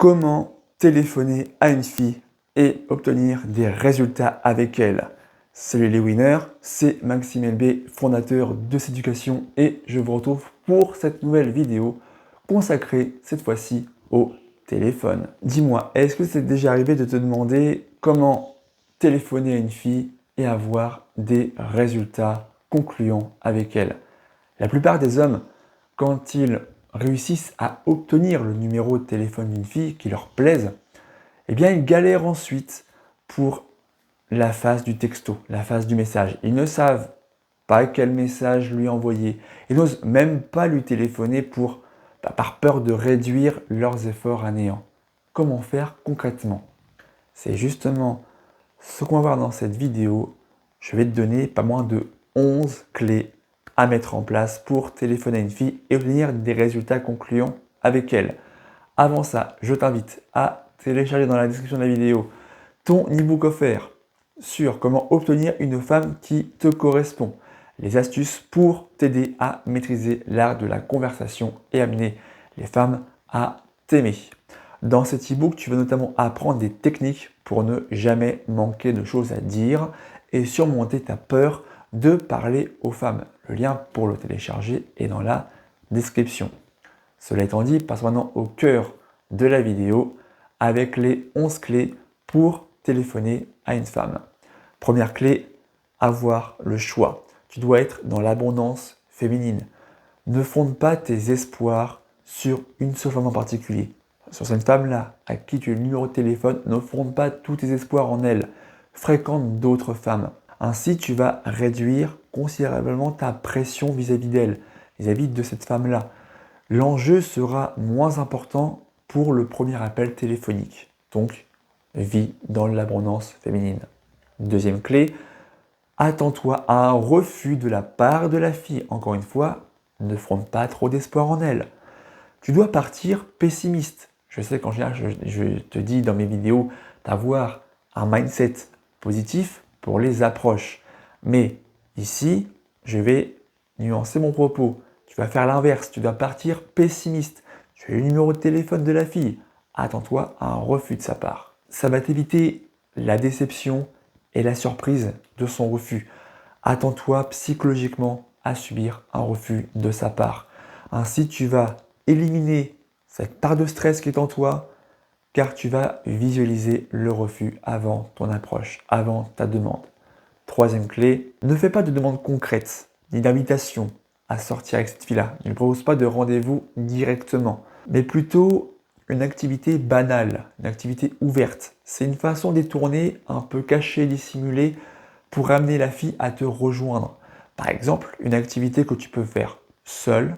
Comment téléphoner à une fille et obtenir des résultats avec elle? Salut les winners, c'est Maxime LB, fondateur de Céducation et je vous retrouve pour cette nouvelle vidéo consacrée cette fois-ci au téléphone. Dis-moi, est-ce que c'est déjà arrivé de te demander comment téléphoner à une fille et avoir des résultats concluants avec elle? La plupart des hommes, quand ils réussissent à obtenir le numéro de téléphone d'une fille qui leur plaise, eh bien ils galèrent ensuite pour la phase du texto, la phase du message. Ils ne savent pas quel message lui envoyer. Ils n'osent même pas lui téléphoner par peur de réduire leurs efforts à néant. Comment faire concrètement? C'est justement ce qu'on va voir dans cette vidéo. Je vais te donner pas moins de 11 clés à mettre en place pour téléphoner à une fille et obtenir des résultats concluants avec elle. Avant ça, je t'invite à télécharger dans la description de la vidéo ton e-book offert sur comment obtenir une femme qui te correspond. Les astuces pour t'aider à maîtriser l'art de la conversation et amener les femmes à t'aimer. Dans cet e-book, tu vas notamment apprendre des techniques pour ne jamais manquer de choses à dire et surmonter ta peur de parler aux femmes. Le lien pour le télécharger est dans la description. Cela étant dit, passe maintenant au cœur de la vidéo avec les 11 clés pour téléphoner à une femme. Première clé, avoir le choix. Tu dois être dans l'abondance féminine. Ne fonde pas tes espoirs sur une seule femme en particulier. Sur cette femme-là, à qui tu as le numéro de téléphone, ne fonde pas tous tes espoirs en elle. Fréquente d'autres femmes. Ainsi, tu vas réduire considérablement ta pression vis-à-vis d'elle, vis-à-vis de cette femme-là. L'enjeu sera moins important pour le premier appel téléphonique. Donc, vis dans l'abondance féminine. Deuxième clé, attends-toi à un refus de la part de la fille. Encore une fois, ne fonde pas trop d'espoir en elle. Tu dois partir pessimiste. Je sais qu'en général, je te dis dans mes vidéos d'avoir un mindset positif pour les approches. Mais ici, je vais nuancer mon propos. Tu vas faire l'inverse. Tu dois partir pessimiste. Tu as le numéro de téléphone de la fille. Attends-toi à un refus de sa part. Ça va t'éviter la déception et la surprise de son refus. Attends-toi psychologiquement à subir un refus de sa part. Ainsi, tu vas éliminer cette part de stress qui est en toi, car tu vas visualiser le refus avant ton approche, avant ta demande. Troisième clé, ne fais pas de demande concrète, ni d'invitation à sortir avec cette fille-là. Ne propose pas de rendez-vous directement, mais plutôt une activité banale, une activité ouverte. C'est une façon détournée, un peu cachée, dissimulée, pour amener la fille à te rejoindre. Par exemple, une activité que tu peux faire seule.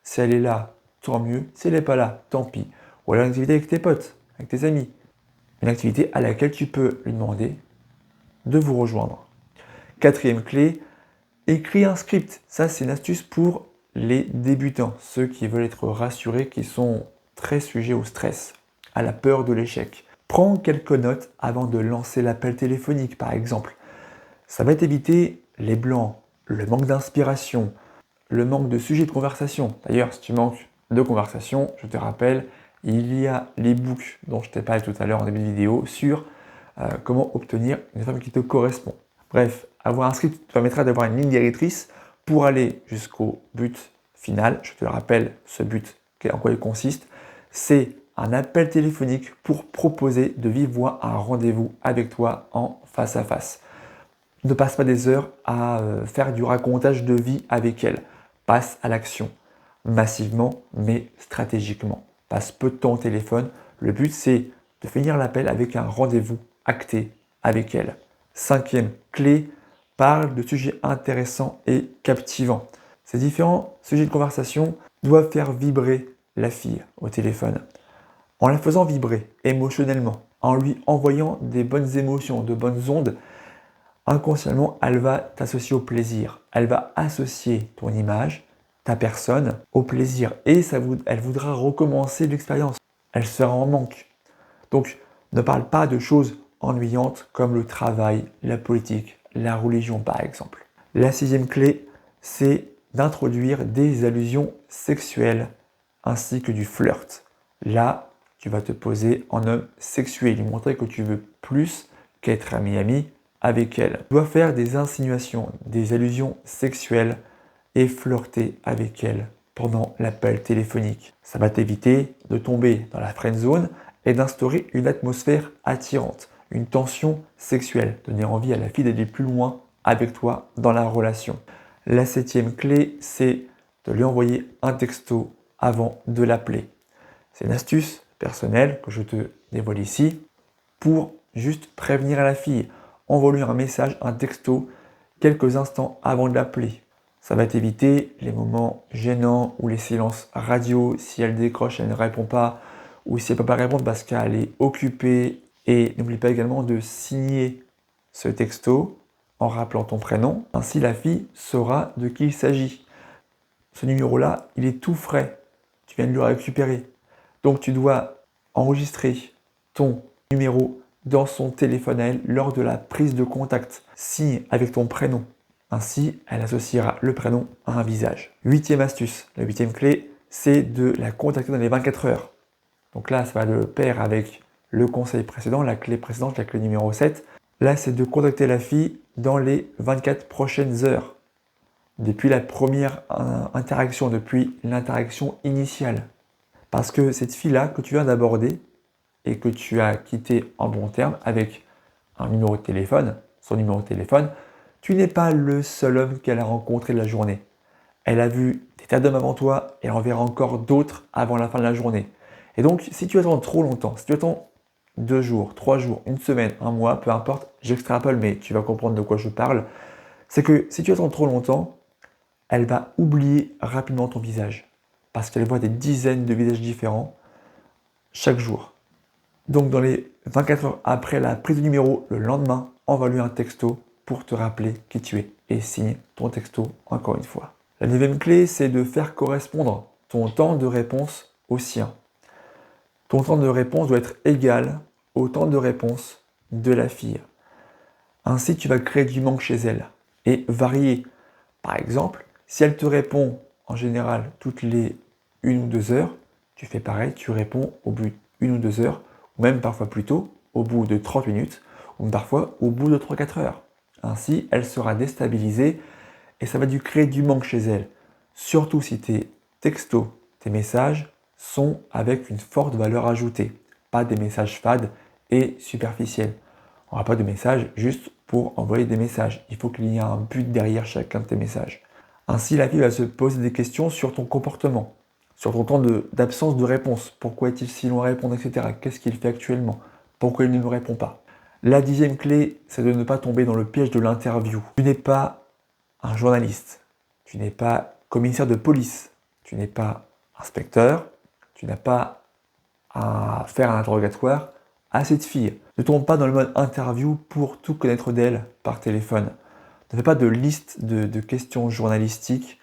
Si elle est là, tant mieux. Si elle n'est pas là, tant pis. Ou alors une activité avec tes potes, avec tes amis. Une activité à laquelle tu peux lui demander de vous rejoindre. Quatrième clé, écris un script. Ça, c'est une astuce pour les débutants, ceux qui veulent être rassurés, qui sont très sujets au stress, à la peur de l'échec. Prends quelques notes avant de lancer l'appel téléphonique, par exemple. Ça va t'éviter les blancs, le manque d'inspiration, le manque de sujet de conversation. D'ailleurs, si tu manques de conversation, je te rappelle, il y a l'e-book dont je t'ai parlé tout à l'heure en début de vidéo sur comment obtenir une femme qui te correspond. Bref, avoir un script te permettra d'avoir une ligne directrice pour aller jusqu'au but final. Je te le rappelle, ce but, en quoi il consiste, c'est un appel téléphonique pour proposer de vive voix un rendez-vous avec toi en face à face. Ne passe pas des heures à faire du racontage de vie avec elle. Passe à l'action, massivement mais stratégiquement. Passe peu de temps au téléphone. Le but, c'est de finir l'appel avec un rendez-vous acté avec elle. Cinquième clé, parle de sujets intéressants et captivants. Ces différents sujets de conversation doivent faire vibrer la fille au téléphone. En la faisant vibrer émotionnellement, en lui envoyant des bonnes émotions, de bonnes ondes, inconsciemment, elle va t'associer au plaisir. Elle va associer ton image, ta personne, au plaisir. Et elle voudra recommencer l'expérience. Elle sera en manque. Donc, ne parle pas de choses ennuyantes comme le travail, la politique, la religion par exemple. La sixième clé, c'est d'introduire des allusions sexuelles ainsi que du flirt. Là, tu vas te poser en homme sexué, lui montrer que tu veux plus qu'être ami avec elle. Tu dois faire des insinuations, des allusions sexuelles et flirter avec elle pendant l'appel téléphonique. Ça va t'éviter de tomber dans la friend zone et d'instaurer une atmosphère attirante, une tension sexuelle, donner envie à la fille d'aller plus loin avec toi dans la relation. La 7e clé, c'est de lui envoyer un texto avant de l'appeler. C'est une astuce personnelle que je te dévoile ici pour juste prévenir à la fille. Envoie-lui un message, un texto quelques instants avant de l'appeler. Ça va t'éviter les moments gênants ou les silences radio. Si elle décroche, elle ne répond pas, ou si elle ne peut pas répondre parce qu'elle est occupée. Et n'oublie pas également de signer ce texto en rappelant ton prénom. Ainsi, la fille saura de qui il s'agit. Ce numéro-là, il est tout frais. Tu viens de le récupérer. Donc, tu dois enregistrer ton numéro dans son téléphone à elle lors de la prise de contact. Signe avec ton prénom. Ainsi, elle associera le prénom à un visage. 8e astuce, la 8e clé, c'est de la contacter dans les 24 heures. Donc là, ça va de pair avec le conseil précédent, la clé précédente, la clé numéro 7. Là, c'est de contacter la fille dans les 24 prochaines heures. Depuis la première interaction, depuis l'interaction initiale. Parce que cette fille-là que tu viens d'aborder et que tu as quitté en bon terme avec un numéro de téléphone, son numéro de téléphone, tu n'es pas le seul homme qu'elle a rencontré de la journée. Elle a vu des tas d'hommes avant toi et elle en verra encore d'autres avant la fin de la journée. Et donc, si tu attends trop longtemps, si tu attends 2 jours, 3 jours, une semaine, un mois, peu importe, j'extrapole, mais tu vas comprendre de quoi je parle, c'est que si tu attends trop longtemps, elle va oublier rapidement ton visage. Parce qu'elle voit des dizaines de visages différents chaque jour. Donc dans les 24 heures après la prise de numéro, le lendemain, envoie-lui un texto pour te rappeler qui tu es. Et signe ton texto encore une fois. La 9e clé, c'est de faire correspondre ton temps de réponse au sien. Ton temps de réponse doit être égal au temps de réponse de la fille. Ainsi, tu vas créer du manque chez elle et varier. Par exemple, si elle te répond en général toutes les 1 ou 2 heures, tu fais pareil, tu réponds au bout d'1 ou 2 heures, ou même parfois plus tôt, au bout de 30 minutes, ou parfois au bout de 3-4 heures. Ainsi, elle sera déstabilisée et ça va lui créer du manque chez elle. Surtout si tes textos, tes messages sont avec une forte valeur ajoutée, pas des messages fades et superficiels. On n'aura pas de messages juste pour envoyer des messages. Il faut qu'il y ait un but derrière chacun de tes messages. Ainsi, la fille va se poser des questions sur ton comportement, sur ton temps d'absence de réponse. Pourquoi est-il si long à répondre, etc. Qu'est-ce qu'il fait actuellement? Pourquoi il ne me répond pas? La 10e clé, c'est de ne pas tomber dans le piège de l'interview. Tu n'es pas un journaliste, tu n'es pas commissaire de police, tu n'es pas inspecteur, tu n'as pas à faire un interrogatoire à cette fille. Ne tombe pas dans le mode interview pour tout connaître d'elle par téléphone. Ne fais pas de liste de questions journalistiques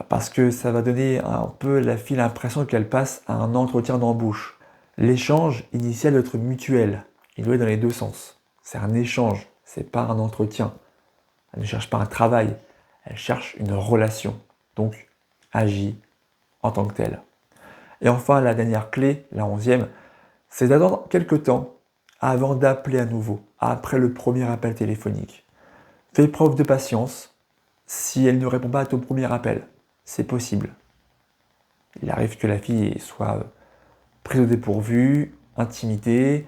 parce que ça va donner un peu à la fille l'impression qu'elle passe à un entretien d'embauche. L'échange initial doit être mutuel. Il doit être dans les deux sens. C'est un échange, c'est pas un entretien. Elle ne cherche pas un travail, elle cherche une relation. Donc, agis en tant que telle. Et enfin, la dernière clé, la 11e, c'est d'attendre quelques temps avant d'appeler à nouveau, après le premier appel téléphonique. Fais preuve de patience si elle ne répond pas à ton premier appel. C'est possible. Il arrive que la fille soit prise au dépourvu, intimidée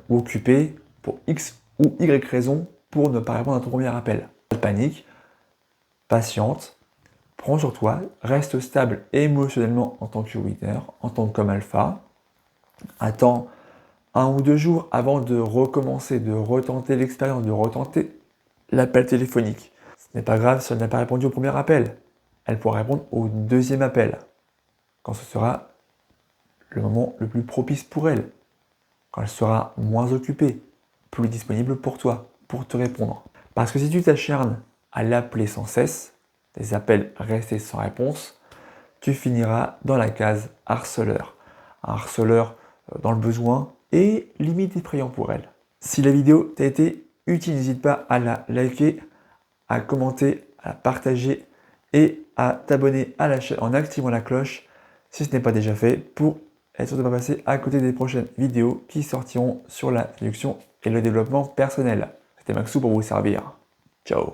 ou occupée pour X ou Y raison pour ne pas répondre à ton premier appel. Pas de panique, patiente, prends sur toi, reste stable émotionnellement en tant que winner, en tant qu'homme alpha. Attends 1 ou 2 jours avant de recommencer, de retenter l'expérience, de retenter l'appel téléphonique. Ce n'est pas grave si elle n'a pas répondu au premier appel. Elle pourra répondre au deuxième appel, quand ce sera le moment le plus propice pour elle, quand elle sera moins occupée, plus disponible pour toi, pour te répondre. Parce que si tu t'acharnes à l'appeler sans cesse, des appels restés sans réponse, tu finiras dans la case harceleur. Un harceleur dans le besoin et limite effrayant pour elle. Si la vidéo t'a été utile, n'hésite pas à la liker, à commenter, à la partager et à t'abonner à la chaîne en activant la cloche si ce n'est pas déjà fait pour et surtout pas passer à côté des prochaines vidéos qui sortiront sur la séduction et le développement personnel. C'était Maxou pour vous servir. Ciao.